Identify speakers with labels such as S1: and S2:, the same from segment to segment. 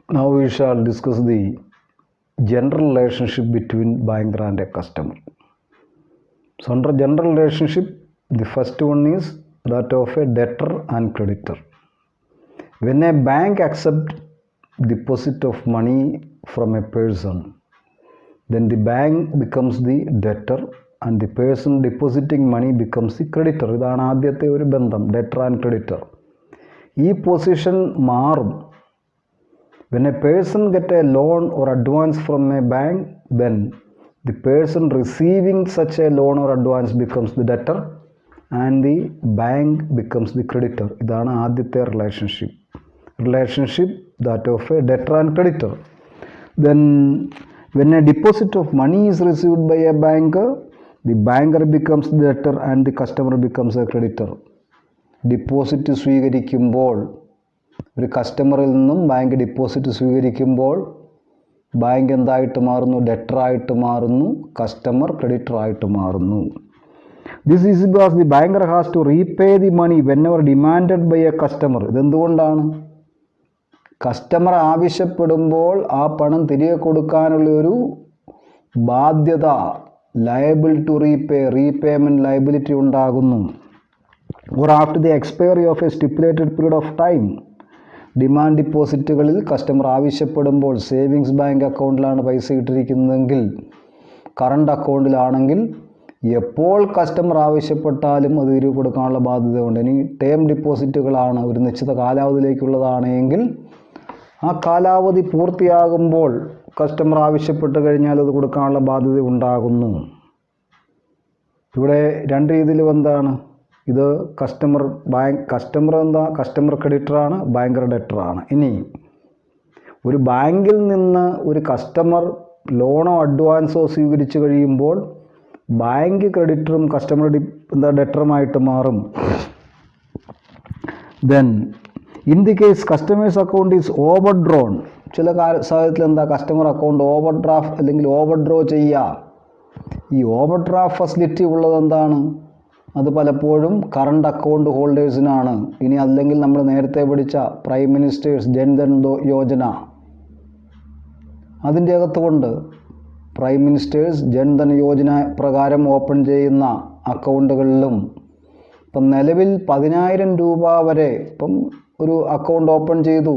S1: Now we shall discuss the general relationship between banker and a customer. So under general relationship, the first one is that of a debtor and creditor. When a bank accepts deposit of money from a person, then the bank becomes the debtor and the person depositing money becomes the creditor. ഇതാണ് ആദ്യത്തെ ഒരു ബന്ധം, debtor and creditor. ഈ position മാറും. When a person get a loan or advance from a bank, then the person receiving such a loan or advance becomes the debtor and the bank becomes the creditor. ഇതാണ് ആദ്യത്തെ relationship that of a debtor and creditor. Then when a deposit of money is received by a banker, the banker becomes the debtor and the customer becomes a creditor. Deposit സ്വീകരിക്കുമ്പോൾ, ഒരു കസ്റ്റമറിൽ നിന്നും bank deposit സ്വീകരിക്കുമ്പോൾ bank എന്തായിട്ട് മാറുന്നു? ഡെറ്ററായിട്ട് മാറുന്നു, customer ക്രെഡിറ്ററായിട്ട് മാറുന്നു. This is because the banker has to repay the money whenever demanded by a customer. ഇതെന്തുകൊണ്ടാണ്? കസ്റ്റമർ ആവശ്യപ്പെടുമ്പോൾ ആ പണം തിരികെ കൊടുക്കാനുള്ള ഒരു ബാധ്യത, ലയബിൾ ടു റീപേയ്മെൻറ്റ് ലയബിലിറ്റി ഉണ്ടാകുന്നു. or after the expiry of a stipulated period of time. Demand ഡിപ്പോസിറ്റുകളിൽ കസ്റ്റമർ ആവശ്യപ്പെടുമ്പോൾ സേവിങ്സ് ബാങ്ക് അക്കൗണ്ടിലാണ് പൈസ ഇട്ടിരിക്കുന്നതെങ്കിൽ, കറണ്ട് അക്കൗണ്ടിലാണെങ്കിൽ എപ്പോൾ കസ്റ്റമർ ആവശ്യപ്പെട്ടാലും അത് തിരികെ കൊടുക്കാനുള്ള ബാധ്യതയുണ്ട്. ഇനി ടേം ഡിപ്പോസിറ്റുകളാണ്, ഒരു നിശ്ചിത കാലാവധിയിലേക്കുള്ളതാണെങ്കിൽ ആ കാലാവധി പൂർത്തിയാകുമ്പോൾ കസ്റ്റമർ ആവശ്യപ്പെട്ട് കഴിഞ്ഞാൽ അത് കൊടുക്കാനുള്ള ബാധ്യത ഉണ്ടാകുന്നു. ഇവിടെ രണ്ട് രീതിയിൽ എന്താണ് ഇത്? കസ്റ്റമർ ക്രെഡിറ്ററാണ്, ബാങ്കർ ഡെറ്ററാണ്. ഇനി ഒരു ബാങ്കിൽ നിന്ന് ഒരു കസ്റ്റമർ ലോണോ അഡ്വാൻസോ സ്വീകരിച്ചു കഴിയുമ്പോൾ ബാങ്ക് ക്രെഡിറ്ററും കസ്റ്റമർ ഡെറ്ററുമായിട്ട് മാറും. Then in the case customers account is over drone, ചില സാഹചര്യത്തിൽ എന്താ കസ്റ്റമർ അക്കൗണ്ട് ഓവർ ഡ്രാഫ്റ്റ് അല്ലെങ്കിൽ ഓവർ ഡ്രോ ചെയ്യുക. ഈ ഓവർ ഡ്രാഫ്റ്റ് ഫെസിലിറ്റി ഉള്ളത് എന്താണ്? അത് പലപ്പോഴും കറണ്ട് അക്കൗണ്ട് ഹോൾഡേഴ്സിനാണ്. ഇനി അല്ലെങ്കിൽ നമ്മൾ നേരത്തെ പഠിച്ച പ്രൈം മിനിസ്റ്റേഴ്സ് ജൻധൻ യോജന, അതിൻ്റെ അകത്തുകൊണ്ട് പ്രൈം മിനിസ്റ്റേഴ്സ് ജൻധൻ യോജന പ്രകാരം ഓപ്പൺ ചെയ്യുന്ന അക്കൗണ്ടുകളിലും ഇപ്പം നിലവിൽ 10,000 രൂപ വരെ ഇപ്പം ഒരു അക്കൗണ്ട് ഓപ്പൺ ചെയ്തു,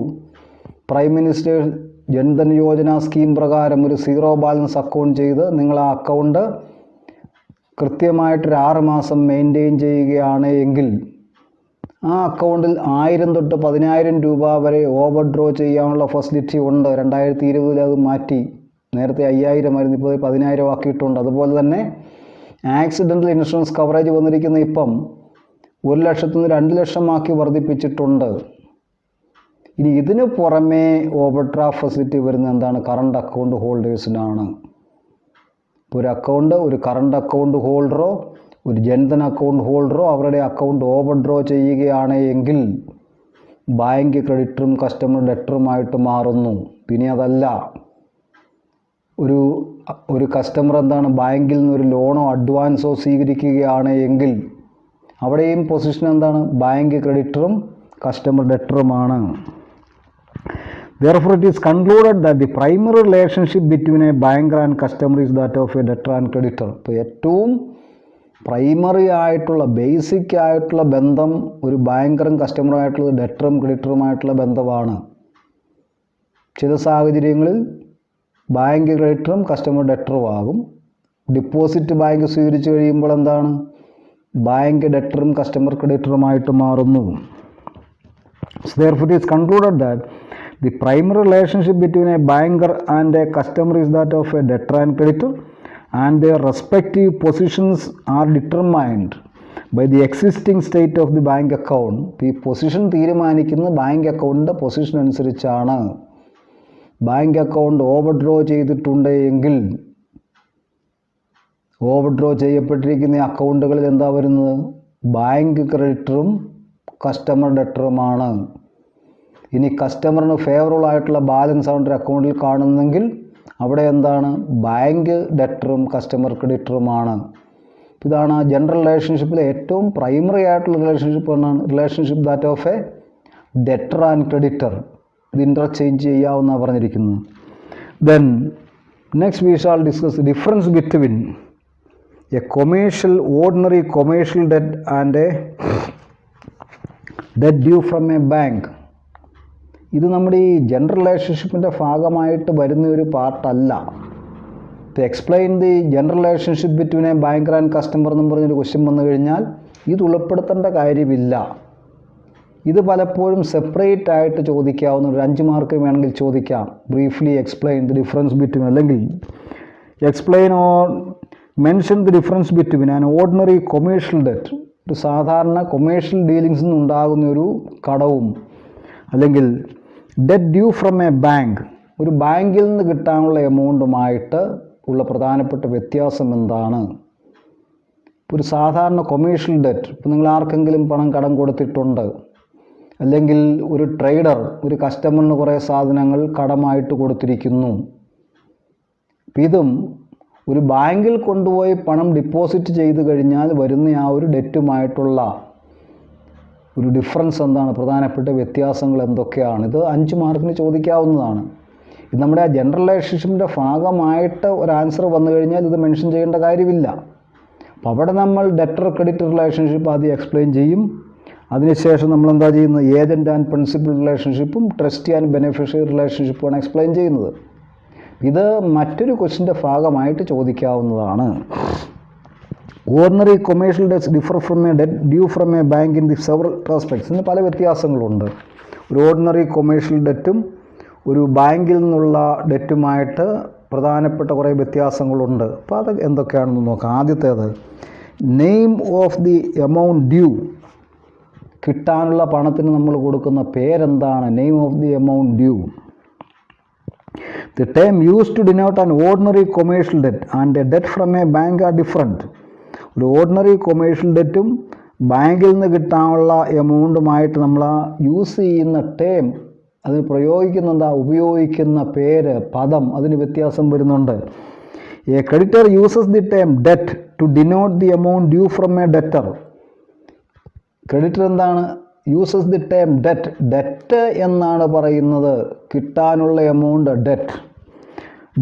S1: prime ministers Jan Dhan Yojana scheme പ്രകാരം ഒരു സീറോ ബാലൻസ് അക്കൗണ്ട് ചെയ്ത് നിങ്ങൾ ആ അക്കൗണ്ട് കൃത്യമായിട്ടൊരു 6 മാസം മെയിൻറ്റെയിൻ ചെയ്യുകയാണ് എങ്കിൽ ആ അക്കൗണ്ടിൽ 1000 തൊട്ട് 10,000 രൂപ വരെ ഓവർ ഡ്രോ ചെയ്യാനുള്ള ഫെസിലിറ്റി ഉണ്ട്. 2020 അത് മാറ്റി, നേരത്തെ 5,000 ആയിരുന്നു, ഇപ്പോൾ 10,000 ആക്കിയിട്ടുണ്ട്. അതുപോലെ തന്നെ ആക്സിഡൻ്റൽ ഇൻഷുറൻസ് കവറേജ് വന്നിരിക്കുന്ന ഇപ്പം 1 ലക്ഷത്തിൽ നിന്ന് 2 ലക്ഷമാക്കി വർദ്ധിപ്പിച്ചിട്ടുണ്ട്. ഇനി ഇതിന് പുറമേ ഓവർ ഡ്രാഫ്റ്റ് ഫെസിലിറ്റി വരുന്നത് എന്താണ്? കറണ്ട് അക്കൗണ്ട് ഹോൾഡേഴ്സിനാണ്. ഒരു കറണ്ട് അക്കൗണ്ട് ഹോൾഡറോ ഒരു ജൻധൻ അക്കൗണ്ട് ഹോൾഡറോ അവരുടെ അക്കൗണ്ട് ഓവർ ഡ്രോ ചെയ്യുകയാണ് എങ്കിൽ ബാങ്ക് ക്രെഡിറ്ററും കസ്റ്റമർ ഡെറ്ററുമായിട്ട് മാറുന്നു. പിന്നെ അതല്ല, ഒരു കസ്റ്റമർ എന്താണ് ബാങ്കിൽ നിന്ന് ഒരു ലോണോ അഡ്വാൻസോ സ്വീകരിക്കുകയാണ് എങ്കിൽ അവിടെയും പൊസിഷൻ എന്താണ്? ബാങ്ക് ക്രെഡിറ്ററും കസ്റ്റമർ ഡെറ്ററുമാണ്. Therefore, it is concluded that the primary relationship between a banker and customer is that of a debtor and creditor. ഇപ്പോൾ ഏറ്റവും പ്രൈമറി ആയിട്ടുള്ള ബേസിക് ആയിട്ടുള്ള ബന്ധം ഒരു ബാങ്കറും കസ്റ്റമറുമായിട്ടുള്ള ഡെറ്ററും ക്രെഡിറ്ററുമായിട്ടുള്ള ബന്ധമാണ്. ചില സാഹചര്യങ്ങളിൽ ബാങ്ക് ക്രെഡിറ്ററും കസ്റ്റമർ ഡെറ്ററും ആകും. ഡിപ്പോസിറ്റ് ബാങ്ക് സ്വീകരിച്ചു കഴിയുമ്പോൾ എന്താണ്? ബാങ്ക് ഡെറ്ററും കസ്റ്റമർ ക്രെഡിറ്ററുമായിട്ട് മാറുന്നു. So therefore, it is concluded that the primary relationship between a banker and a customer is that of a debtor and creditor, and their respective positions are determined by the existing state of the bank account. ഈ position തീരുമാനിക്കുന്ന bank അക്കൗണ്ടിൻ്റെ position അനുസരിച്ചാണ്. Bank account overdraw ചെയ്തിട്ടുണ്ട് എങ്കിൽ overdraw ചെയ്യപ്പെട്ടിരിക്കുന്ന അക്കൗണ്ടുകളിൽ എന്താ വരുന്നത്? ബാങ്ക് ക്രെഡിറ്ററും കസ്റ്റമർ ഡെറ്ററുമാണ്. ഇനി കസ്റ്റമറിന് ഫേവറബിൾ ആയിട്ടുള്ള ബാലൻസ് ആണ് ഒരു അക്കൗണ്ടിൽ കാണുന്നെങ്കിൽ അവിടെ എന്താണ്? ബാങ്ക് ഡെറ്ററും കസ്റ്റമർ ക്രെഡിറ്ററുമാണ്. ഇതാണ് ജനറൽ റിലേഷൻഷിപ്പിലെ ഏറ്റവും പ്രൈമറി ആയിട്ടുള്ള റിലേഷൻഷിപ്പ് എന്നാണ് relationship that of a debtor and creditor. ഇത് ഇൻ്റർചേഞ്ച് ചെയ്യാവുന്ന പറഞ്ഞിരിക്കുന്നത്. Then next we shall discuss difference between a ordinary commercial debt and a debt due from a bank. ഇത് നമ്മുടെ ഈ ജനറൽ റിലേഷൻഷിപ്പിൻ്റെ ഭാഗമായിട്ട് വരുന്ന ഒരു പാർട്ടല്ല. To explain the general relationship between a banker and customer എന്ന് പറഞ്ഞൊരു ക്വസ്റ്റ്യൻ വന്നു കഴിഞ്ഞാൽ ഇത് ഉൾപ്പെടുത്തേണ്ട കാര്യമില്ല. ഇത് പലപ്പോഴും സെപ്പറേറ്റ് ആയിട്ട് ചോദിക്കാവുന്ന ഒരു 5 മാർക്ക് വേണമെങ്കിൽ ചോദിക്കാം. Briefly explain the difference between, അല്ലെങ്കിൽ explain or mention the difference between an ordinary commercial debt, ഒരു സാധാരണ കൊമേഴ്ഷ്യൽ ഡീലിങ്സിൽ നിന്നുണ്ടാകുന്ന ഒരു കടവും, അല്ലെങ്കിൽ debt due from a bank, ഒരു ബാങ്കിൽ നിന്ന് കിട്ടാനുള്ള എമൗണ്ടുമായിട്ട് ഉള്ള പ്രധാനപ്പെട്ട വ്യത്യാസം എന്താണ്. ഒരു സാധാരണ കൊമേഴ്ഷ്യൽ ഡെറ്റ്, ഇപ്പോൾ നിങ്ങൾ ആർക്കെങ്കിലും പണം കടം കൊടുത്തിട്ടുണ്ട്, അല്ലെങ്കിൽ ഒരു ട്രേഡർ ഒരു കസ്റ്റമറിന് കുറേ സാധനങ്ങൾ കടമായിട്ട് കൊടുത്തിരിക്കുന്നു. ഇതും ഒരു ബാങ്കിൽ കൊണ്ടുപോയി പണം ഡിപ്പോസിറ്റ് ചെയ്ത് കഴിഞ്ഞാൽ വരുന്ന ആ ഒരു ഡെറ്റുമായിട്ടുള്ള ഒരു ഡിഫറൻസ് എന്താണ്, പ്രധാനപ്പെട്ട വ്യത്യാസങ്ങൾ എന്തൊക്കെയാണ്. ഇത് 5 മാർക്കിന് ചോദിക്കാവുന്നതാണ്. ഇത് നമ്മുടെ ആ ജനറൽ റിലേഷൻഷിപ്പിൻ്റെ ഭാഗമായിട്ട് ഒരു ആൻസർ വന്നു കഴിഞ്ഞാൽ ഇത് മെൻഷൻ ചെയ്യേണ്ട കാര്യമില്ല. അപ്പോൾ അവിടെ നമ്മൾ ഡെറ്റർ ക്രെഡിറ്റർ റിലേഷൻഷിപ്പ് ആദ്യം എക്സ്പ്ലെയിൻ ചെയ്യും. അതിനുശേഷം നമ്മൾ എന്താ ചെയ്യുന്നത്, ഏജൻറ്റ് ആൻഡ് പ്രിൻസിപ്പൽ റിലേഷൻഷിപ്പും ട്രസ്റ്റി ആൻഡ് ബെനിഫിഷ്യറി റിലേഷൻഷിപ്പുമാണ് എക്സ്പ്ലെയിൻ ചെയ്യുന്നത്. ഇത് മറ്റൊരു ക്വസ്റ്റിൻ്റെ ഭാഗമായിട്ട് ചോദിക്കാവുന്നതാണ്. Ordinary commercial debts differ from a debt due from a bank in the several respects. ഇതിന് പല വ്യത്യാസങ്ങളുണ്ട്. ഒരു ഓർഡിനറി കൊമേഴ്ഷ്യൽ ഡെറ്റും ഒരു ബാങ്കിൽ നിന്നുള്ള ഡെറ്റുമായിട്ട് പ്രധാനപ്പെട്ട കുറേ വ്യത്യാസങ്ങളുണ്ട്. അപ്പോൾ അത് എന്തൊക്കെയാണെന്ന് നോക്കാം. ആദ്യത്തേത്, name of the amount due. കിട്ടാനുള്ള പണത്തിന് നമ്മൾ കൊടുക്കുന്ന പേരെന്താണ്? Name of the amount due. The term used to denote an ordinary commercial debt and a debt from a bank are different. ഒരു ഓർഡിനറി കൊമേഴ്ഷ്യൽ ഡെറ്റും ബാങ്കിൽ നിന്ന് കിട്ടാനുള്ള എമൗണ്ടുമായിട്ട് നമ്മൾ യൂസ് ചെയ്യുന്ന ടേം, അതിന് ഉപയോഗിക്കുന്ന പേര്, പദം, അതിന് വ്യത്യാസം വരുന്നുണ്ട്. A creditor uses the term debt to denote the amount due from a debtor. Creditor എന്താണ്? Uses the term debt, debt എന്നാണ് പറയുന്നത്, കിട്ടാനുള്ള amount debt.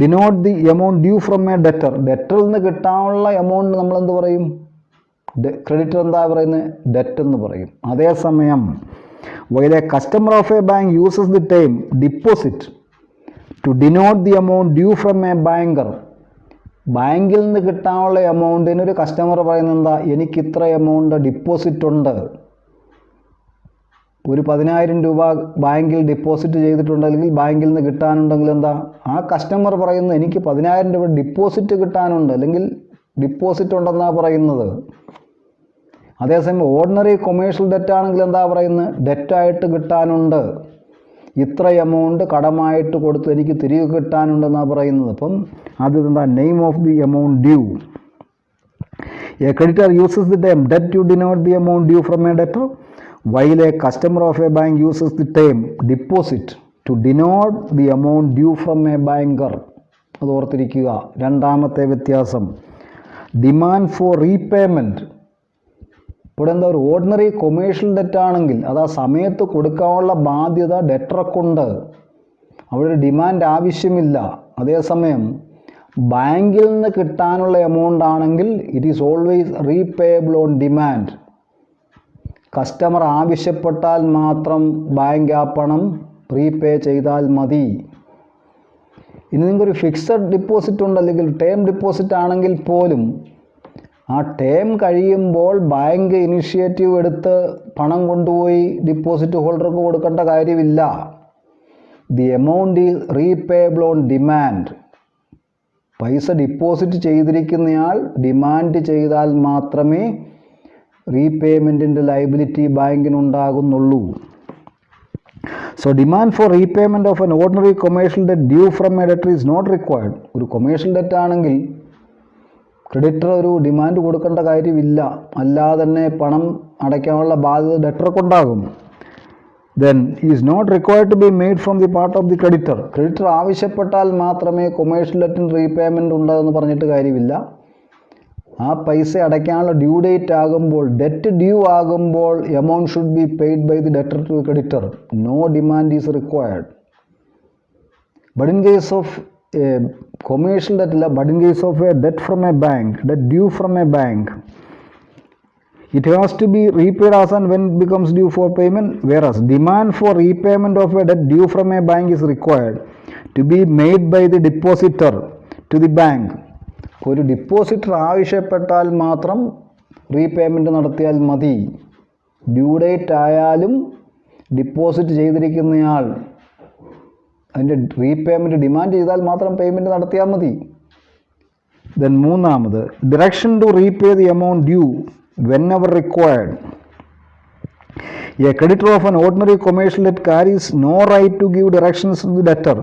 S1: Denote the amount due from a debtor, ഡെറ്ററിൽ നിന്ന് കിട്ടാനുള്ള എമൗണ്ട് നമ്മൾ എന്ത് പറയും? ക്രെഡിറ്റർ എന്താ പറയുന്നത്? ഡെറ്റ് എന്ന് പറയും. അതേസമയം while a customer of a bank uses the term deposit to denote the amount due from a banker, ബാങ്കിൽ നിന്ന് കിട്ടാനുള്ള എമൗണ്ടിന് ഒരു കസ്റ്റമർ പറയുന്നത് എന്താ? എനിക്ക് ഇത്ര എമൗണ്ട് ഡിപ്പോസിറ്റ് ഉണ്ട്. ഒരു 10,000 രൂപ ബാങ്കിൽ ഡിപ്പോസിറ്റ് ചെയ്തിട്ടുണ്ട്, അല്ലെങ്കിൽ ബാങ്കിൽ നിന്ന് കിട്ടാനുണ്ടെങ്കിൽ എന്താ, ആ കസ്റ്റമർ പറയുന്നത് എനിക്ക് 10,000 രൂപ ഡിപ്പോസിറ്റ് കിട്ടാനുണ്ട്, അല്ലെങ്കിൽ ഡിപ്പോസിറ്റ് ഉണ്ടെന്നാണ് പറയുന്നത്. അതേസമയം ഓർഡിനറി കൊമേഴ്ഷ്യൽ ഡെറ്റ് ആണെങ്കിൽ എന്താ പറയുന്നത്? ഡെറ്റായിട്ട് കിട്ടാനുണ്ട്, ഇത്ര എമൗണ്ട് കടമായിട്ട് കൊടുത്ത് എനിക്ക് തിരികെ കിട്ടാനുണ്ടെന്നാണ് പറയുന്നത്. അപ്പം ആദ്യം എന്താ? Name of the amount due. A creditor uses the term debt to denote the amount due from a debtor, while a customer of a bank uses the term deposit to denote the amount due from a banker. അത് ഓർത്തിരിക്കുക. രണ്ടാമത്തെ വ്യത്യാസം, demand for repayment. ഇവിടെ എന്താ, ഒരു ordinary commercial debt ആണെങ്കിൽ അത് ആ സമയത്ത് കൊടുക്കാനുള്ള ബാധ്യത ഡെറ്റർക്കുണ്ട്, അവിടെ ഒരു ഡിമാൻഡ് ആവശ്യമില്ല. അതേസമയം ബാങ്കിൽ നിന്ന് കിട്ടാനുള്ള എമൗണ്ട് ആണെങ്കിൽ it is always repayable on demand. Customer ആവശ്യപ്പെട്ടാൽ മാത്രം ബാങ്ക് ആ പണം റീപേ ചെയ്താൽ മതി. ഇനി നിങ്ങൾക്കൊരു ഫിക്സഡ് ഡിപ്പോസിറ്റ് ഉണ്ട്, അല്ലെങ്കിൽ ടേം ഡിപ്പോസിറ്റ് ആണെങ്കിൽ പോലും ആ ടേം കഴിയുമ്പോൾ ബാങ്ക് ഇനിഷ്യേറ്റീവ് എടുത്ത് പണം കൊണ്ടുപോയി ഡിപ്പോസിറ്റ് ഹോൾഡർക്ക് കൊടുക്കേണ്ട കാര്യമില്ല. The amount is repayable on demand. പൈസ ഡിപ്പോസിറ്റ് ചെയ്തിരിക്കുന്നയാൾ ഡിമാൻഡ് ചെയ്താൽ മാത്രമേ റീപേയ്മെൻറ്റിൻ്റെ ലയബിലിറ്റി ബാങ്കിനുണ്ടാകുന്നുള്ളൂ. So demand for repayment of an ordinary commercial debt due from a debtor is not required. ഒരു കൊമേഴ്ഷ്യൽ ഡെറ്റ് ആണെങ്കിൽ ക്രെഡിറ്റർ ഒരു ഡിമാൻഡ് കൊടുക്കേണ്ട കാര്യമില്ല, അല്ലാതെ തന്നെ പണം അടയ്ക്കാനുള്ള ബാധ്യത ഡെറ്റർക്കുണ്ടാകും. Then is not required to be made from the part of the creditor. Creditor ആവശ്യപ്പെട്ടാൽ മാത്രമേ കൊമേഴ്ഷ്യൽ ഡെറ്റിന് റീപേയ്മെൻറ്റ് ഉണ്ടെന്ന് പറഞ്ഞിട്ട് കാര്യമില്ല. ആ പൈസ അടയ്ക്കാനുള്ള ഡ്യൂ ഡേറ്റ് ആകുമ്പോൾ, ഡെറ്റ് ഡ്യൂ ആകുമ്പോൾ amount should be paid by the debtor to creditor. No demand is required. But in case of a commercial debt, but in case of a debt from a bank, debt due from a bank, it has to be repaid as and when it becomes due for payment, whereas demand for repayment of a debt due from a bank is required to be made by the depositor to the bank. ഒരു depositor ആവശ്യപ്പെട്ടാൽ മാത്രം repayment നടത്തിയാൽ മതി. Due date ആയാലും deposit ചെയ്തിരിക്കുന്നയാൾ അതിൻ്റെ repayment demand ചെയ്താൽ മാത്രം payment നടത്തിയാൽ മതി. ദെൻ മൂന്നാമത്, direction to repay the amount due whenever required. A creditor of an ordinary commercial debt carries no right to give directions to the debtor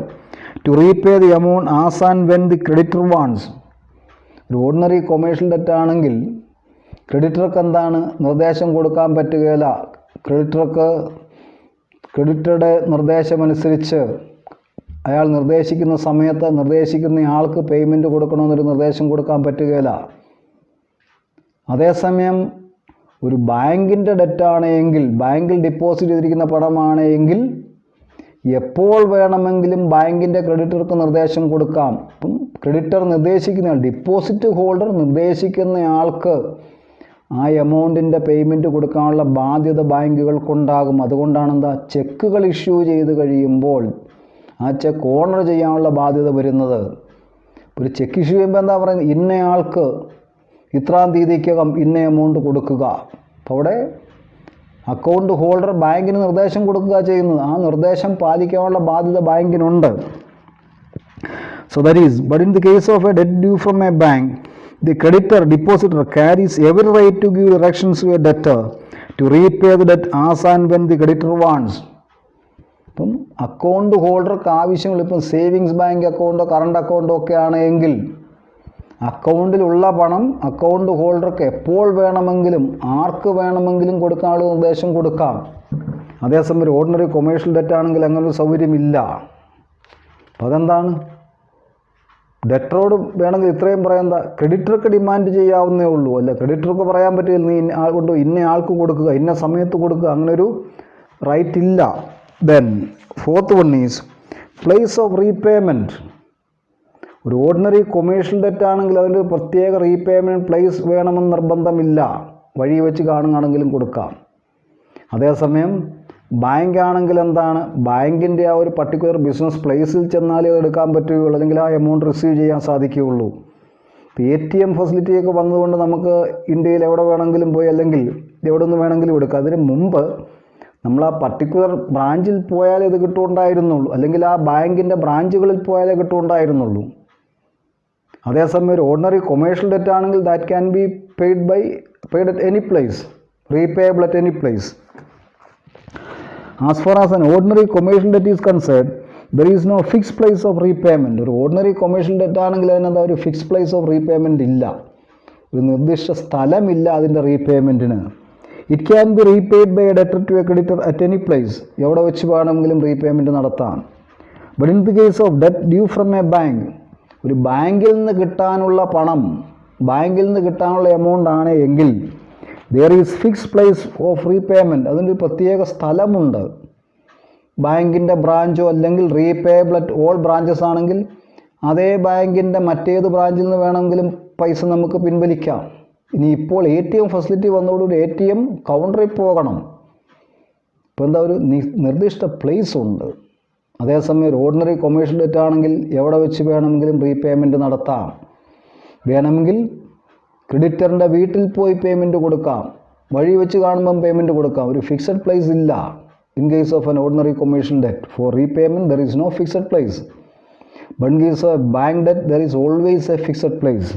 S1: to repay the amount as and when the creditor wants. ഒരു ordinary commercial debt ആണെങ്കിൽ ക്രെഡിറ്റർക്ക് എന്താണ് നിർദ്ദേശം കൊടുക്കാൻ പറ്റുകയില്ല. ക്രെഡിറ്ററുടെ നിർദ്ദേശമനുസരിച്ച് അയാൾ നിർദ്ദേശിക്കുന്ന സമയത്ത് നിർദ്ദേശിക്കുന്ന ആൾക്ക് പേയ്മെൻറ്റ് കൊടുക്കണമെന്നൊരു നിർദ്ദേശം കൊടുക്കാൻ പറ്റുകയില്ല. അതേസമയം ഒരു ബാങ്കിൻ്റെ ഡെറ്റാണ് എങ്കിൽ, ബാങ്കിൽ ഡെപ്പോസിറ്റ് ചെയ്തിരിക്കുന്ന പണമാണ് എങ്കിൽ എപ്പോൾ വേണമെങ്കിലും ബാങ്കിൻ്റെ ക്രെഡിറ്റർക്ക് നിർദ്ദേശം കൊടുക്കാം. അപ്പം ക്രെഡിറ്റർ നിർദ്ദേശിക്കുന്നയാൾ, ഡിപ്പോസിറ്റ് ഹോൾഡർ നിർദ്ദേശിക്കുന്നയാൾക്ക് ആ എമൗണ്ടിൻ്റെ പേയ്മെൻറ്റ് കൊടുക്കാനുള്ള ബാധ്യത ബാങ്കുകൾക്കുണ്ടാകും. അതുകൊണ്ടാണ് എന്താ, ചെക്കുകൾ ഇഷ്യൂ ചെയ്ത് കഴിയുമ്പോൾ ആ ചെക്ക് ഓണർ ചെയ്യാനുള്ള ബാധ്യത വരുന്നത്. ഒരു ചെക്ക് ഇഷ്യൂ ചെയ്യുമ്പോൾ എന്താ പറയുന്നത്, ഇന്നയാൾക്ക് ഇത്രാം തീയതിക്കകം ഇന്ന എമൗണ്ട് കൊടുക്കുക. അപ്പോൾ അവിടെ അക്കൗണ്ട് ഹോൾഡർ ബാങ്കിന് നിർദ്ദേശം കൊടുക്കുക ചെയ്യുന്നത്. ആ നിർദ്ദേശം പാലിക്കാനുള്ള ബാധ്യത ബാങ്കിനുണ്ട്. So that is, but in the case of a debt due from a bank, the creditor, depositor carries every right to give directions to a debtor to repay the debt as and when the creditor wants. ഇപ്പം account ഹോൾഡർക്ക് ആവശ്യങ്ങൾ, ഇപ്പം savings bank അക്കൗണ്ടോ current അക്കൗണ്ടോ ഒക്കെ ആണെങ്കിൽ അക്കൗണ്ടിലുള്ള പണം account ഹോൾഡർക്ക് എപ്പോൾ വേണമെങ്കിലും ആർക്ക് വേണമെങ്കിലും കൊടുക്കാനുള്ള നിർദ്ദേശം കൊടുക്കാം. അതേസമയം ഒരു ഓർഡിനറി കൊമേഴ്ഷ്യൽ ഡെറ്റ് ആണെങ്കിൽ അങ്ങനൊരു സൗകര്യമില്ല. അപ്പോൾ അതെന്താണ്, ഡെറ്ററോട് വേണമെങ്കിൽ ഇത്രയും പറയാൻ, എന്താ, ക്രെഡിറ്റർക്ക് ഡിമാൻഡ് ചെയ്യാവുന്നേ ഉള്ളൂ. അല്ല, ക്രെഡിറ്റർക്ക് പറയാൻ പറ്റില്ല നീ ആൾ കൊണ്ട് ഇന്ന ആൾക്ക് കൊടുക്കുക, ഇന്ന സമയത്ത് കൊടുക്കുക, അങ്ങനൊരു റൈറ്റ് ഇല്ല. Then fourth one is place of repayment. ഒരു ഓർഡിനറി കൊമേഴ്ഷ്യൽ ഡെറ്റ് ആണെങ്കിൽ അതിൻ്റെ പ്രത്യേക റീപേയ്മെൻറ്റ് പ്ലേസ് വേണമെന്ന് നിർബന്ധമില്ല. വഴി വെച്ച് കാണുകയാണെങ്കിലും കൊടുക്കാം. അതേസമയം ബാങ്ക് ആണെങ്കിൽ എന്താണ്, ബാങ്കിൻ്റെ ആ ഒരു പർട്ടിക്കുലർ ബിസിനസ് പ്ലേസിൽ ചെന്നാലേ അത് എടുക്കാൻ പറ്റുകയുള്ളൂ, അല്ലെങ്കിൽ ആ എമൗണ്ട് റിസീവ് ചെയ്യാൻ സാധിക്കുകയുള്ളൂ. ഇപ്പോൾ ATM ഫെസിലിറ്റിയൊക്കെ വന്നതുകൊണ്ട് നമുക്ക് ഇന്ത്യയിൽ എവിടെ വേണമെങ്കിലും പോയി അല്ലെങ്കിൽ എവിടെ നിന്ന് വേണമെങ്കിലും എടുക്കാം. അതിന് മുമ്പ് നമ്മൾ ആ പർട്ടിക്കുലർ ബ്രാഞ്ചിൽ പോയാലേ ഇത് കിട്ടുണ്ടായിരുന്നുള്ളൂ, അല്ലെങ്കിൽ ആ ബാങ്കിൻ്റെ ബ്രാഞ്ചുകളിൽ പോയാലേ കിട്ടുണ്ടായിരുന്നുള്ളൂ. അതേസമയം ഒരു ഓർഡിനറി കൊമേഴ്ഷ്യൽ ഡെറ്റ് ആണെങ്കിൽ that can be paid at any place, repayable at any place. As far as an ordinary commercial debt is concerned, there is no fixed place of repayment. ഒരു ഓർഡിനറി കൊമേഴ്ഷ്യൽ ഡെറ്റ് ആണെങ്കിൽ അതിനെന്താ ഒരു fixed place of repayment ഇല്ല, ഒരു നിർദ്ദിഷ്ട സ്ഥലമില്ല അതിൻ്റെ റീപേയ്മെൻറ്റിന്. It can be repaid by a debtor to a creditor at any place. എവിടെ വെച്ച് വേണമെങ്കിലും റീപേയ്മെൻറ്റ് നടത്താം. But in the case of debt due from a bank, ഒരു ബാങ്കിൽ നിന്ന് കിട്ടാനുള്ള പണം, ബാങ്കിൽ നിന്ന് കിട്ടാനുള്ള എമൗണ്ട് ആണ് എങ്കിൽ there is fixed place of repayment. അതിൻ്റെ ഒരു പ്രത്യേക സ്ഥലമുണ്ട്. ബാങ്കിൻ്റെ ബ്രാഞ്ചോ അല്ലെങ്കിൽ റീപേയബിൾ അറ്റ് ഓൾ ബ്രാഞ്ചസ് ആണെങ്കിൽ അതേ ബാങ്കിൻ്റെ മറ്റേത് ബ്രാഞ്ചിൽ നിന്ന് വേണമെങ്കിലും പൈസ നമുക്ക് പിൻവലിക്കാം. ഇനി ഇപ്പോൾ ATM ഫെസിലിറ്റി വന്നതോടുകൂടി ATM കൗണ്ടറിൽ പോകണം. ഇപ്പോൾ എന്താ, ഒരു നിർദ്ദിഷ്ട പ്ലേസ് ഉണ്ട്. അതേസമയം ഒരു ഓർഡിനറി കൊമേഴ്ഷ്യൽ ഡെറ്റ് ആണെങ്കിൽ എവിടെ വെച്ച് വേണമെങ്കിലും റീപേയ്മെൻറ്റ് നടത്താം. വേണമെങ്കിൽ ക്രെഡിറ്ററിൻ്റെ വീട്ടിൽ പോയി പേയ്മെൻറ്റ് കൊടുക്കാം, വഴി വെച്ച് കാണുമ്പം പേയ്മെൻറ്റ് കൊടുക്കാം. ഒരു ഫിക്സഡ് പ്ലേസ് ഇല്ല. In case of an ordinary commercial debt for repayment there is no fixed place. But in case of bank debt there is always a fixed place.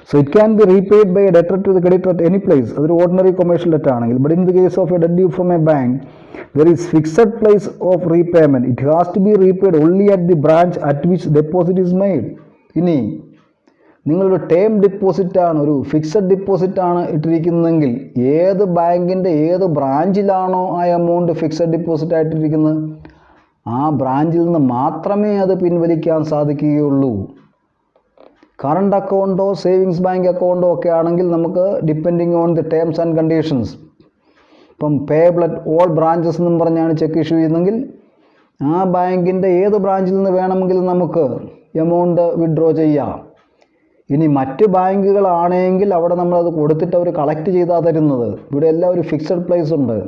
S1: So it can be repaid by a debtor to the creditor at any place. അതൊരു ordinary commercial debt ആണെങ്കിൽ. But in the case of a debt due from a bank there is fixed place of repayment. It has to be repaid only at the branch at which deposit is made. ഇനി നിങ്ങളൊരു term ഡിപ്പോസിറ്റാണ്, ഒരു fixed ഡിപ്പോസിറ്റാണ് ഇട്ടിരിക്കുന്നതെങ്കിൽ ഏത് ബാങ്കിൻ്റെ ഏത് ബ്രാഞ്ചിലാണോ ആ amount fixed deposit ആയിട്ടിരിക്കുന്നത് ആ ബ്രാഞ്ചിൽ നിന്ന് മാത്രമേ അത് പിൻവലിക്കാൻ സാധിക്കുകയുള്ളൂ. കറണ്ട് അക്കൗണ്ടോ സേവിങ്സ് ബാങ്ക് അക്കൗണ്ടോ ഒക്കെ ആണെങ്കിൽ നമുക്ക് depending on the terms and conditions, ഇപ്പം പേയബിൾ അറ്റ് ഓൾ ബ്രാഞ്ചസ് എന്നും പറഞ്ഞാണ് ചെക്ക് ഇഷ്യൂ ചെയ്യുന്നതെങ്കിൽ ആ ബാങ്കിൻ്റെ ഏത് ബ്രാഞ്ചിൽ നിന്ന് വേണമെങ്കിലും നമുക്ക് എമൗണ്ട് വിഡ്രോ ചെയ്യാം. ഇനി മറ്റ് ബാങ്കുകളാണെങ്കിൽ അവിടെ നമ്മളത് കൊടുത്തിട്ട് അവർ കളക്ട് ചെയ്താൽ തരുന്നത്. ഇവിടെ എല്ലാം ഒരു ഫിക്സഡ് പ്ലേസ് ഉണ്ട്.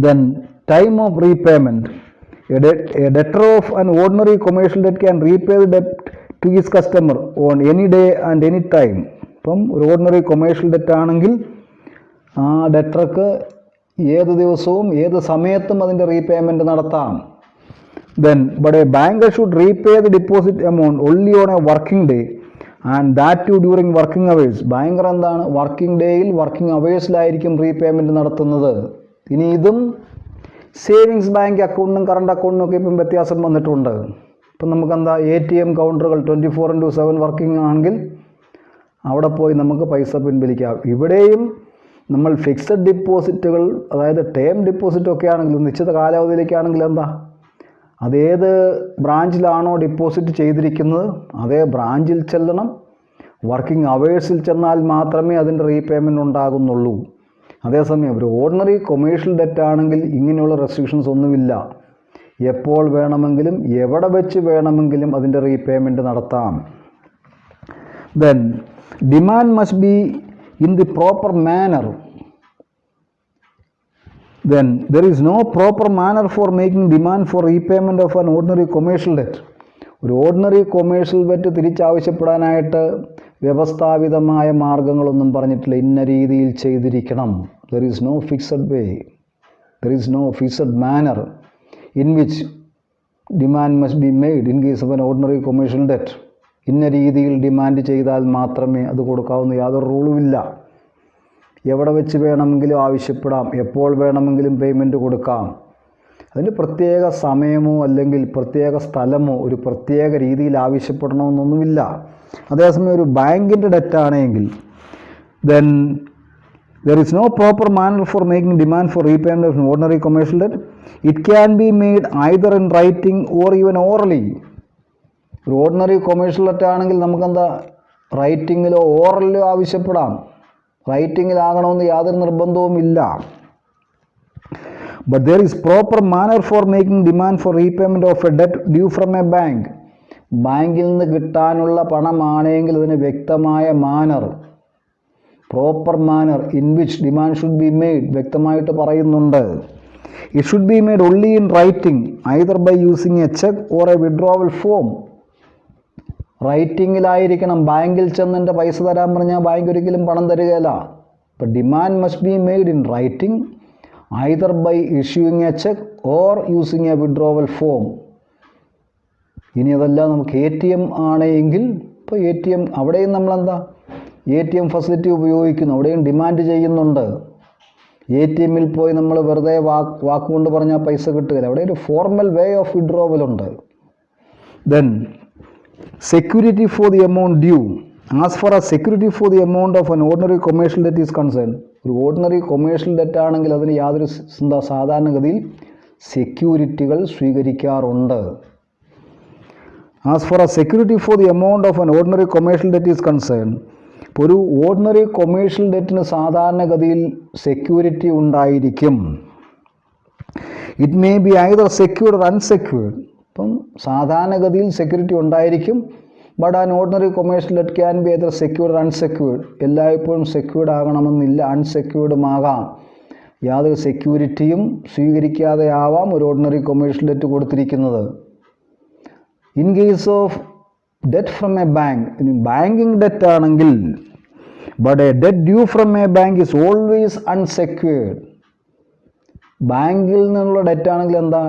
S1: Then time of repayment. A debtor of an ordinary commercial debt can repay the debt to his customer on any day and any time. ഇപ്പം ഒരു ഓർഡിനറി കൊമേഴ്ഷ്യൽ ഡെറ്റ് ആണെങ്കിൽ ആ ഡെറ്റർക്ക് ഏത് ദിവസവും ഏത് സമയത്തും അതിൻ്റെ റീപേയ്മെൻറ്റ് നടത്താം. Then but a banker should repay the deposit amount only on a working day and that too during working hours. Banker എന്താണ്, വർക്കിംഗ് ഡേയിൽ വർക്കിംഗ് അവേഴ്സിലായിരിക്കും റീപേയ്മെൻറ്റ് നടത്തുന്നത്. ഇനി ഇതും സേവിങ്സ് ബാങ്ക് അക്കൗണ്ടിനും കറണ്ട് അക്കൗണ്ടിനും ഒക്കെ ഇപ്പം വ്യത്യാസം വന്നിട്ടുണ്ട്. ഇപ്പം നമുക്കെന്താ ATM കൗണ്ടറുകൾ 24/7 വർക്കിംഗ് ആണെങ്കിൽ അവിടെ പോയി നമുക്ക് പൈസ പിൻവലിക്കാം. ഇവിടെയും നമ്മൾ ഫിക്സഡ് ഡിപ്പോസിറ്റുകൾ, അതായത് ടേം ഡിപ്പോസിറ്റൊക്കെ ആണെങ്കിലും നിശ്ചിത കാലാവധിയിലേക്കാണെങ്കിൽ എന്താ, അതേത് ബ്രാഞ്ചിലാണോ ഡിപ്പോസിറ്റ് ചെയ്തിരിക്കുന്നത് അതേ ബ്രാഞ്ചിൽ ചെല്ലണം. വർക്കിംഗ് അവേഴ്സിൽ ചെന്നാൽ മാത്രമേ അതിൻ്റെ റീപേയ്മെൻറ്റ് ഉണ്ടാകുന്നുള്ളൂ. അതേസമയം ഒരു ഓർഡിനറി കൊമേഴ്ഷ്യൽ ഡെറ്റ് ആണെങ്കിൽ ഇങ്ങനെയുള്ള റെസ്ട്രിക്ഷൻസ് ഒന്നുമില്ല. എപ്പോൾ വേണമെങ്കിലും എവിടെ വെച്ച് വേണമെങ്കിലും അതിൻ്റെ റീപേയ്മെൻറ്റ് നടത്താം. Then demand must be in the proper manor. Then there is no proper manner for making demand for repayment of an ordinary commercial debt. ഒരു ഓർഡിനറി കൊമേഴ്ഷ്യൽ ഡെറ്റ് തിരിച്ചാവശ്യപ്പെടാനായിട്ട് വ്യവസ്ഥാപിതമായ മാർഗങ്ങളൊന്നും പറഞ്ഞിട്ടില്ല. ഇന്ന രീതിയിൽ ചെയ്തിരിക്കണം. There is no fixed way. There is no fixed manner in which demand must be made in case of an ordinary commercial debt. ഇന്ന രീതിയിൽ demand ചെയ്താൽ മാത്രമേ അത് കൊടുക്കാവുന്ന യാതൊരു റൂളുമില്ല. എവിടെ വെച്ച് വേണമെങ്കിലും ആവശ്യപ്പെടാം, എപ്പോൾ വേണമെങ്കിലും പേയ്മെൻറ്റ് കൊടുക്കാം. അതിന് പ്രത്യേക സമയമോ അല്ലെങ്കിൽ പ്രത്യേക സ്ഥലമോ ഒരു പ്രത്യേക രീതിയിൽ ആവശ്യപ്പെടണമെന്നൊന്നുമില്ല. അതേസമയം ഒരു ബാങ്കിൻ്റെ ഡെറ്റാണെങ്കിൽ then there is no proper manner for making demand for repayment of an ordinary commercial debt. It can be made either in writing or even orally. ഒരു ഓർഡിനറി കൊമേഴ്ഷ്യൽ ഡെറ്റ് ആണെങ്കിൽ നമുക്കെന്താ റൈറ്റിങ്ങിലോ ഓറലിലോ ആവശ്യപ്പെടാം. റൈറ്റിങ്ങിലാകണമെന്ന് യാതൊരു നിർബന്ധവുമില്ല. But there is proper manner for making demand for repayment of a debt due from a bank. ബാങ്കിൽ നിന്ന് കിട്ടാനുള്ള പണമാണെങ്കിൽ അതിന് വ്യക്തമായ manner, proper manner in which demand should be made വ്യക്തമായിട്ട് പറയുന്നുണ്ട്. It should be made only in writing either by using a cheque or a withdrawal form. റൈറ്റിങ്ങിലായിരിക്കണം. ബാങ്കിൽ ചെന്ന് പൈസ തരാൻ പറഞ്ഞാൽ ബാങ്ക് ഒരിക്കലും പണം തരികയില്ല. അപ്പം demand must be made in writing either by issuing a cheque or using a withdrawal form. ഇനി അതല്ല നമുക്ക് ATM ആണെങ്കിൽ ഇപ്പോൾ ATM അവിടെയും നമ്മളെന്താ ATM ഫെസിലിറ്റി ഉപയോഗിക്കുന്നു, അവിടെയും ഡിമാൻഡ് ചെയ്യുന്നുണ്ട്. ATMൽ പോയി നമ്മൾ വെറുതെ വാക്കുകൊണ്ട് പറഞ്ഞാൽ പൈസ കിട്ടുകയില്ല. അവിടെ ഒരു ഫോർമൽ വേ ഓഫ് വിഡ്രോവലുണ്ട്. Then security for the amount due. As far as security for the amount of an ordinary commercial debt is concerned, ഒരു ഓർഡിനറി കൊമേഴ്ഷ്യൽ ഡെറ്റ് ആണെങ്കിൽ അതിന് യാതൊരു സാധാരണഗതിയിൽ സെക്യൂരിറ്റികൾ സ്വീകരിക്കാറുണ്ട്. As far as security for the amount of an ordinary commercial debt is concerned, ഇപ്പോൾ ഒരു ordinary commercial ഡെറ്റിന് സാധാരണഗതിയിൽ security ഉണ്ടായിരിക്കും. It may be either secured or unsecured. അപ്പം സാധാരണഗതിയിൽ സെക്യൂരിറ്റി ഉണ്ടായിരിക്കും. But an ordinary commercial debt can be either secured or unsecured. എല്ലായ്പ്പോഴും secured ആകണമെന്നില്ല, അൺസെക്യൂർഡും ആകാം. യാതൊരു സെക്യൂരിറ്റിയും സ്വീകരിക്കാതെ ആവാം ഒരു ഓർഡിനറി കൊമേഴ്ഷ്യൽ ഡെറ്റ് കൊടുത്തിരിക്കുന്നത്. In case of debt from a bank, ഇനി ബാങ്കിങ് ഡെറ്റ് ആണെങ്കിൽ but A debt due from a bank is always unsecured. ബാങ്കിൽ നിന്നുള്ള ഡെറ്റ് ആണെങ്കിൽ എന്താ,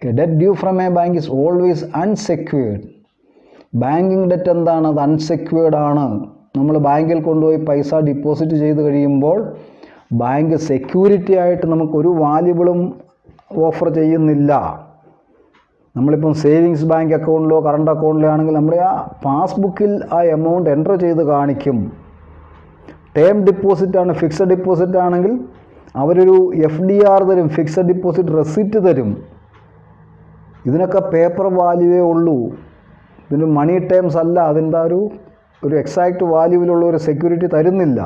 S1: A debt due from a bank is always unsecured. Banking debt എന്താണ്, അത് unsecured ആണ്. നമ്മൾ ബാങ്കിൽ കൊണ്ടുപോയി പൈസ ഡിപ്പോസിറ്റ് ചെയ്ത് കഴിയുമ്പോൾ ബാങ്ക് സെക്യൂരിറ്റി ആയിട്ട് നമുക്കൊരു വാല്യുബിളും ഓഫർ ചെയ്യുന്നില്ല. നമ്മളിപ്പം സേവിങ്സ് ബാങ്ക് അക്കൗണ്ടിലോ കറണ്ട് അക്കൗണ്ടിലോ ആണെങ്കിൽ നമ്മുടെ ആ പാസ്ബുക്കിൽ ആ എമൗണ്ട് എൻ്റർ ചെയ്ത് കാണിക്കും. ടേം ഡിപ്പോസിറ്റ് ആണ്, ഫിക്സഡ് ഡിപ്പോസിറ്റ് ആണെങ്കിൽ അവരൊരു FDR തരും, ഫിക്സഡ് ഡിപ്പോസിറ്റ് റെസിപ്റ്റ് തരും. ഇതിനൊക്കെ പേപ്പർ വാല്യൂവേ ഉള്ളൂ, ഇതിന് മണി ടേംസ് അല്ല. അതിൻ്റെ ഒരു എക്സാക്റ്റ് വാല്യൂവിലുള്ള ഒരു സെക്യൂരിറ്റി തരുന്നില്ല.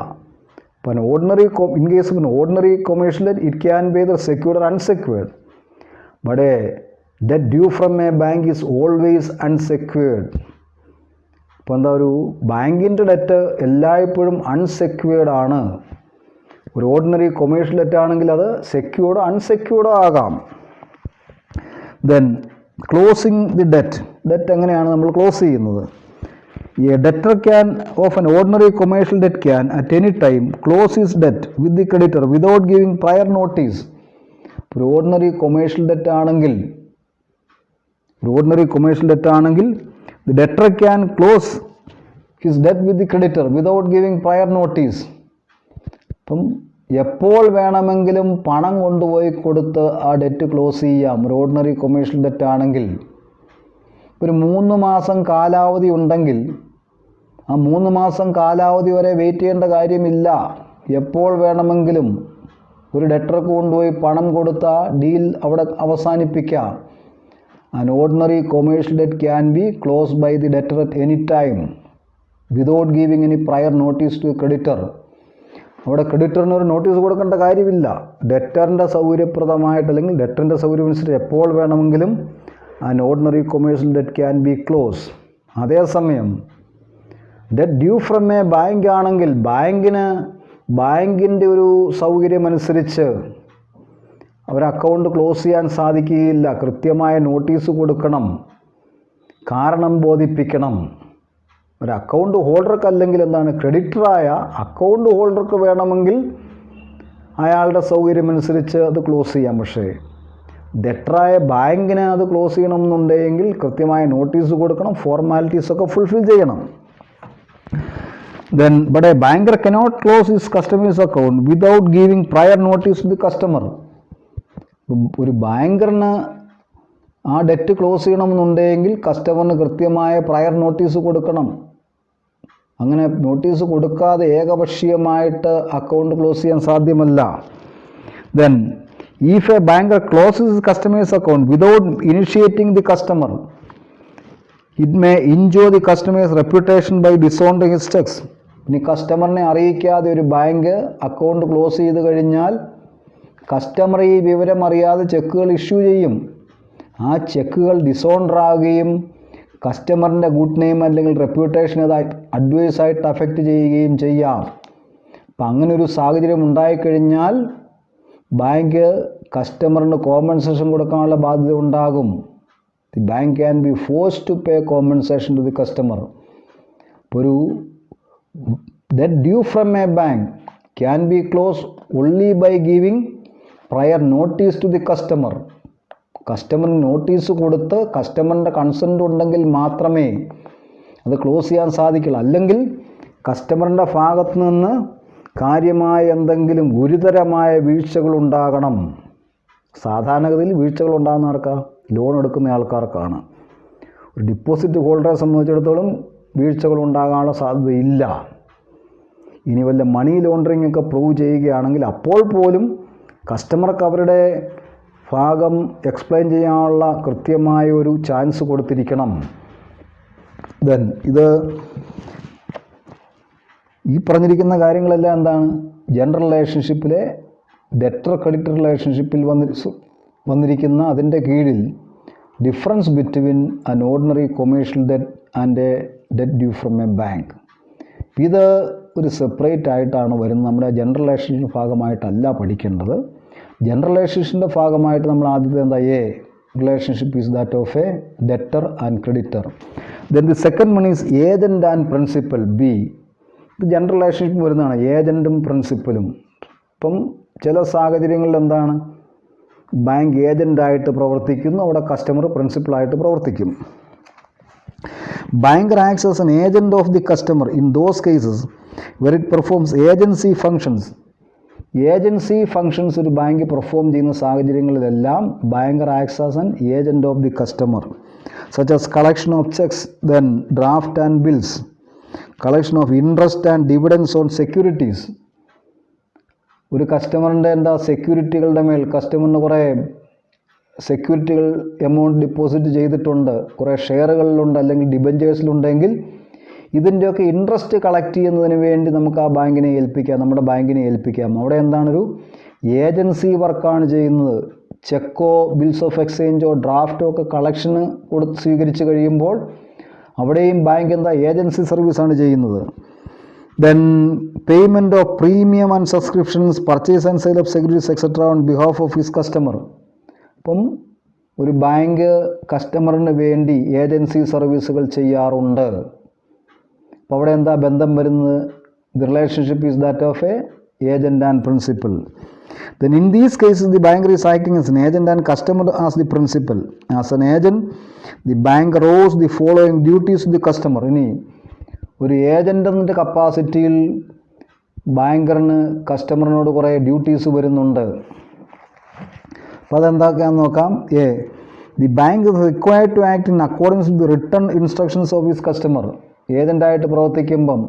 S1: അപ്പം ordinary in case of ordinary commercial it can B the secured or unsecured. but a debt due from a bank is always unsecured. ഇപ്പോൾ എന്താ, ഒരു ബാങ്കിൻ്റെ ഡെറ്റ് എല്ലായ്പ്പോഴും അൺസെക്യൂർഡ് ആണ്. ഒരു ഓർഡിനറി കൊമേഴ്ഷ്യൽ ഡെറ്റ് ആണെങ്കിൽ അത് സെക്യൂർഡോ അൺസെക്യൂർഡോ ആകാം. ദെൻ ക്ലോസിങ് ദി ഡെറ്റ് എങ്ങനെയാണ് നമ്മൾ ക്ലോസ് ചെയ്യുന്നത്? A debtor can of an ordinary commercial debt can at any time close his debt with the creditor without giving prior notice. ഒരു ordinary commercial debt ആണെങ്കിൽ the debtor can close his debt with the creditor without giving prior notice. അപ്പം എപ്പോൾ വേണമെങ്കിലും പണം കൊണ്ടുപോയി കൊടുത്ത് ആ debt close ചെയ്യാം. ഒരു ഓർഡിനറി കൊമേഴ്ഷ്യൽ ഡെറ്റ് ആണെങ്കിൽ ഒരു 3 മാസം കാലാവധി ഉണ്ടെങ്കിൽ ആ 3 മാസം കാലാവധി വരെ വെയിറ്റ് ചെയ്യേണ്ട കാര്യമില്ല. എപ്പോൾ വേണമെങ്കിലും ഒരു ഡെറ്റർക്ക് കൊണ്ടുപോയി പണം കൊടുത്ത ഡീൽ അവിടെ അവസാനിപ്പിക്കാം. An ordinary commercial debt can be closed by the debtor at any time without giving any prior notice to the creditor. അവിടെ ക്രെഡിറ്ററിന് ഒരു നോട്ടീസ് കൊടുക്കേണ്ട കാര്യമില്ല. ഡെറ്ററിൻ്റെ സൗകര്യപ്രദമായിട്ട് അല്ലെങ്കിൽ ഡെറ്ററിൻ്റെ സൗകര്യമനുസരിച്ച് എപ്പോൾ വേണമെങ്കിലും an ordinary commercial debt can be closed. അതേസമയം debt due from a bank ആണെങ്കിൽ ബാങ്കിൻ്റെ ഒരു സൗകര്യമനുസരിച്ച് അവർ അക്കൗണ്ട് ക്ലോസ് ചെയ്യാൻ സാധിക്കുകയില്ല. കൃത്യമായ നോട്ടീസ് കൊടുക്കണം, കാരണം ബോധിപ്പിക്കണം. ഒരു അക്കൗണ്ട് ഹോൾഡർക്ക് അല്ലെങ്കിൽ എന്താണ്, ക്രെഡിറ്ററായ അക്കൗണ്ട് ഹോൾഡർക്ക് വേണമെങ്കിൽ അയാളുടെ സൗകര്യമനുസരിച്ച് അത് ക്ലോസ് ചെയ്യാം. പക്ഷേ ഡെറ്ററായ ബാങ്കിന് അത് ക്ലോസ് ചെയ്യണമെന്നുണ്ടെങ്കിൽ കൃത്യമായ നോട്ടീസ് കൊടുക്കണം, ഫോർമാലിറ്റീസൊക്കെ ഫുൾഫിൽ ചെയ്യണം. Then, but a banker cannot close his customer's account without giving prior notice to the customer. ഒരു ബാങ്കറിന് ആ ഡെറ്റ് ക്ലോസ് ചെയ്യണമെന്നുണ്ടെങ്കിൽ കസ്റ്റമറിന് കൃത്യമായ പ്രയർ നോട്ടീസ് കൊടുക്കണം. അങ്ങനെ നോട്ടീസ് കൊടുക്കാതെ ഏകപക്ഷീയമായിട്ട് അക്കൗണ്ട് ക്ലോസ് ചെയ്യാൻ സാധ്യമല്ല. Then, if a banker closes his customer's account without initiating the customer, it may injure the customer's reputation by dishonoring his checks. ഇനി കസ്റ്റമറിനെ അറിയിക്കാതെ ഒരു ബാങ്ക് അക്കൗണ്ട് ക്ലോസ് ചെയ്ത് കഴിഞ്ഞാൽ കസ്റ്റമർ ഈ വിവരം അറിയാതെ ചെക്കുകൾ ഇഷ്യൂ ചെയ്യും. ആ ചെക്കുകൾ ഡിസോണർ ആകുകയും കസ്റ്റമറിൻ്റെ ഗുഡ് നെയിം അല്ലെങ്കിൽ റെപ്യൂട്ടേഷൻ അത് അഡ്വേഴ്സായിട്ട് അഫക്റ്റ് ചെയ്യുകയും ചെയ്യാം. അപ്പം അങ്ങനൊരു സാഹചര്യം ഉണ്ടായിക്കഴിഞ്ഞാൽ ബാങ്ക് കസ്റ്റമറിന് കോമ്പൻസേഷൻ കൊടുക്കാനുള്ള ബാധ്യത ഉണ്ടാകും. The bank can be forced to pay compensation to the customer. ഒരു debt due from a bank can be close only by giving prior notice to the customer. കസ്റ്റമറിന് നോട്ടീസ് കൊടുത്ത് കസ്റ്റമറിൻ്റെ കൺസെൻറ്റ് ഉണ്ടെങ്കിൽ മാത്രമേ അത് ക്ലോസ് ചെയ്യാൻ സാധിക്കുള്ളൂ. അല്ലെങ്കിൽ കസ്റ്റമറിൻ്റെ ഭാഗത്തു നിന്ന് കാര്യമായ എന്തെങ്കിലും ഗുരുതരമായ വീഴ്ചകൾ ഉണ്ടാകണം. സാധാരണഗതിയിൽ വീഴ്ചകൾ ഉണ്ടാകുന്ന ആർക്കാ? ലോൺ എടുക്കുന്ന ആൾക്കാർക്കാണ്. ഒരു ഡിപ്പോസിറ്റ് ഹോൾഡറെ സംബന്ധിച്ചിടത്തോളം വീഴ്ചകൾ ഉണ്ടാകാനുള്ള സാധ്യതയില്ല. ഇനി വല്ല മണി ലോണ്ടറിങ് ഒക്കെ പ്രൂവ് ചെയ്യുകയാണെങ്കിൽ അപ്പോൾ പോലും കസ്റ്റമർക്ക് അവരുടെ ഭാഗം എക്സ്പ്ലെയിൻ ചെയ്യാനുള്ള കൃത്യമായ ഒരു ചാൻസ് കൊടുത്തിരിക്കണം. ദെൻ ഈ പറഞ്ഞിരിക്കുന്ന കാര്യങ്ങളെല്ലാം എന്താണ്, ജനറൽ റിലേഷൻഷിപ്പിലെ ഡെറ്റർ ക്രെഡിറ്റർ റിലേഷൻഷിപ്പിൽ വന്നിരിക്കുന്ന അതിൻ്റെ കീഴിൽ difference between an ordinary commercial debt and a debt due from a bank. ഇത് ഒരു സെപ്പറേറ്റ് ആയിട്ടാണ് വരുന്നത്. നമ്മുടെ ജനറൽ റിലേഷൻഷിപ്പ് ഭാഗമായിട്ടല്ല പഠിക്കേണ്ടത്. ജനറൽ റിലേഷൻഷിപ്പിൻ്റെ ഭാഗമായിട്ട് നമ്മൾ ആദ്യത്തെ എന്താ, A relationship is that of A debtor and creditor. Then the second one is agent and principal, B. ഇത് ജനറൽ റിലേഷൻഷിപ്പ് വരുന്നതാണ്, ഏജൻറ്റും പ്രിൻസിപ്പലും. ഇപ്പം ചില സാഹചര്യങ്ങളിൽ എന്താണ്, ബാങ്ക് ഏജൻ്റായിട്ട് പ്രവർത്തിക്കുന്നു, അവിടെ കസ്റ്റമർ പ്രിൻസിപ്പളായിട്ട് പ്രവർത്തിക്കും. Banker acts as an agent of the customer in those cases where it performs agency functions. Agency functions ഒരു ബാങ്ക് പെർഫോം ചെയ്യുന്ന സാഹചര്യങ്ങളിലെല്ലാം banker acts as an agent of the customer, such as collection of cheques, then draft and bills, collection of interest and dividends on securities. ഒരു കസ്റ്റമറിൻ്റെ സെക്യൂരിറ്റികളുടെ മേൽ കസ്റ്റമറിന് കുറേ സെക്യൂരിറ്റികൾ amount deposit ചെയ്തിട്ടുണ്ട്, കുറേ ഷെയറുകളിലുണ്ട് അല്ലെങ്കിൽ ഡിബഞ്ചേഴ്സിലുണ്ടെങ്കിൽ ഇതിൻ്റെയൊക്കെ ഇൻട്രസ്റ്റ് കളക്ട് ചെയ്യുന്നതിന് വേണ്ടി നമുക്ക് ആ ബാങ്കിനെ ഏൽപ്പിക്കാം, നമ്മുടെ ബാങ്കിനെ ഏൽപ്പിക്കാം. അവിടെ ഒരു ഏജൻസി വർക്കാണ് ചെയ്യുന്നത്. ചെക്കോ ബിൽസ് ഓഫ് എക്സ്ചേഞ്ചോ ഡ്രാഫ്റ്റോ ഒക്കെ കളക്ഷന് സ്വീകരിച്ച് കഴിയുമ്പോൾ അവിടെയും ബാങ്ക് എന്താ ഏജൻസി സർവീസാണ് ചെയ്യുന്നത്. Then payment of premium and subscriptions, purchase and sale of securities etcetera on behalf of his customer. അപ്പം ഒരു ബാങ്ക് കസ്റ്റമറിന് വേണ്ടി ഏജൻസി സർവീസുകൾ ചെയ്യാറുണ്ട്. അപ്പോൾ അവിടെ എന്താ ബന്ധം വരുന്നത്? The relationship is that of A agent and principal. Then in these cases the banker is acting as an agent and customer as the principal. As an agent, the banker owes the following duties to the customer. ഇനി ഒരു agent കപ്പാസിറ്റിയിൽ ബാങ്കറിന് കസ്റ്റമറിനോട് കുറേ duties വരുന്നുണ്ട്. അപ്പോൾ അതെന്തൊക്കെയാണെന്ന് നോക്കാം. The bank is required to act in accordance with the written instructions of his customer. ഏജൻ്റായിട്ട് പ്രവർത്തിക്കുമ്പം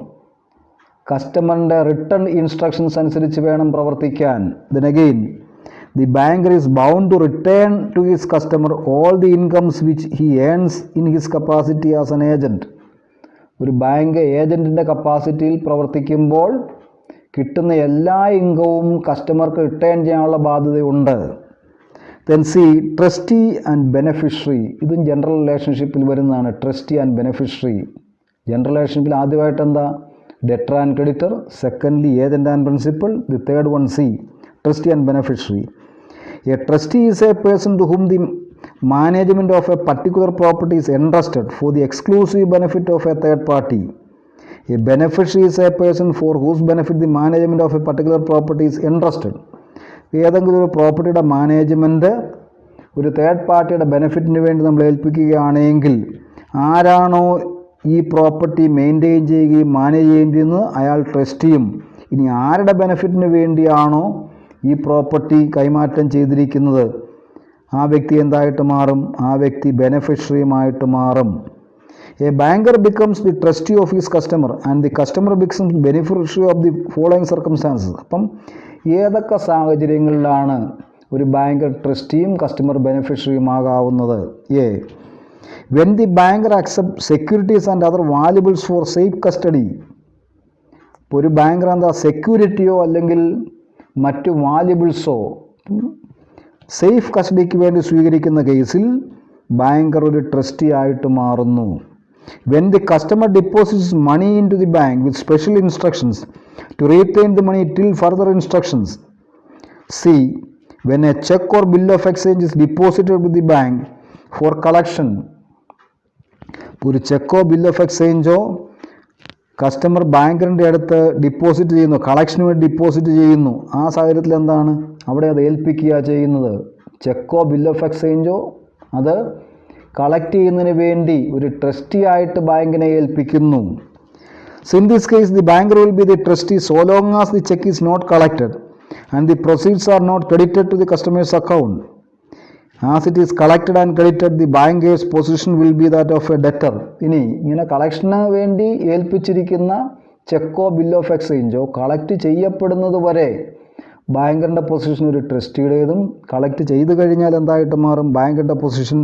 S1: കസ്റ്റമറിൻ്റെ റിട്ടേൺ ഇൻസ്ട്രക്ഷൻസ് അനുസരിച്ച് വേണം പ്രവർത്തിക്കാൻ. Then again the banker is bound to return to his customer all the incomes which he earns in his capacity as an agent. ഒരു bank ഏജൻറ്റിൻ്റെ കപ്പാസിറ്റിയിൽ പ്രവർത്തിക്കുമ്പോൾ കിട്ടുന്ന എല്ലാ ഇൻകവും കസ്റ്റമർക്ക് റിട്ടേൺ ചെയ്യാനുള്ള ബാധ്യതയുണ്ട്. Then the trustee and beneficiary. ഇതും ജനറൽ റിലേഷൻഷിപ്പിൽ വരുന്നതാണ്. Trustee and beneficiary. ജനറൽ റിലേഷൻഷിപ്പിൽ ആദ്യമായിട്ട് എന്താ? Debtor and creditor. Secondly, agent and principal. The third one, C, trustee and beneficiary. A trustee is a person to whom the management of a particular property is entrusted for the exclusive benefit of a third party. A beneficiary is a person for whose benefit the management of a particular property is entrusted. ഏതെങ്കിലും ഒരു പ്രോപ്പർട്ടിയുടെ management ഒരു third പാർട്ടിയുടെ ബെനിഫിറ്റിന് വേണ്ടി നമ്മൾ ഏൽപ്പിക്കുകയാണെങ്കിൽ ആരാണോ ഈ property maintain ചെയ്യുകയും മാനേജ് ചെയ്യുകയും ചെയ്യുന്നത് അയാൾ ട്രസ്റ്റിയും. ഇനി ആരുടെ ബെനിഫിറ്റിന് വേണ്ടിയാണോ ഈ പ്രോപ്പർട്ടി കൈമാറ്റം ചെയ്തിരിക്കുന്നത് ആ വ്യക്തി എന്തായിട്ട് മാറും? ആ വ്യക്തി ബെനിഫിഷ്യറിയുമായിട്ട് മാറും. A banker becomes the trustee of his customer and the customer becomes beneficiary of the following circumstances. അപ്പം ഏതൊക്കെ സാഹചര്യങ്ങളിലാണ് ഒരു ബാങ്കർ ട്രസ്റ്റിയും കസ്റ്റമർ ബെനിഫിഷ്യറിയുമാകാവുന്നത്? When the banker accepts securities and other valuables for safe custody. ഇപ്പോൾ ഒരു ബാങ്കർ എന്താ സെക്യൂരിറ്റിയോ അല്ലെങ്കിൽ മറ്റു വാല്യുബിൾസോ സേഫ് കസ്റ്റഡിക്ക് വേണ്ടി സ്വീകരിക്കുന്ന കേസിൽ ബാങ്കർ ഒരു ട്രസ്റ്റി ആയിട്ട് മാറുന്നു. When the customer deposits money into the bank with special instructions to retain the money till further instructions. C. When a check or bill of exchange is deposited with the bank for collection. ഒരു ചെക്കോ bill of എക്സ്ചേഞ്ചോ customer ബാങ്കറിൻ്റെ അടുത്ത് deposit ചെയ്യുന്നു, കളക്ഷന് വേണ്ടി deposit ചെയ്യുന്നു. ആ സാഹചര്യത്തിൽ എന്താണ് അവിടെ അത് ഏൽപ്പിക്കുക ചെയ്യുന്നത്? ചെക്കോ ബിൽ ഓഫ് എക്സ്ചേഞ്ചോ അത് കളക്ട് ചെയ്യുന്നതിന് വേണ്ടി ഒരു ട്രസ്റ്റി ആയിട്ട് ബാങ്കിനെ ഏൽപ്പിക്കുന്നു. So in this case the banker will be the trustee so long as the check is not collected and the proceeds are not credited to the customer's account. As it is collected and credited, the banker's position will be that of a debtor. ഇനി ഇങ്ങനെ കളക്ഷന് വേണ്ടി ഏൽപ്പിച്ചിരിക്കുന്ന ചെക്കോ bill of എക്സ്ചേഞ്ചോ collect ചെയ്യപ്പെടുന്നത് വരെ ബാങ്കറിൻ്റെ position ഒരു ട്രസ്റ്റിയുടേതും collect ചെയ്ത് കഴിഞ്ഞാൽ എന്തായിട്ട് മാറും? ബാങ്കറിൻ്റെ പൊസിഷൻ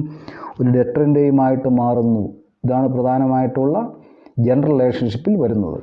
S1: ഒരു ഡെറ്ററിൻ്റെയുമായിട്ട് മാറുന്നു. ഇതാണ് പ്രധാനമായിട്ടുള്ള ജനറൽ റിലേഷൻഷിപ്പിൽ വരുന്നത്.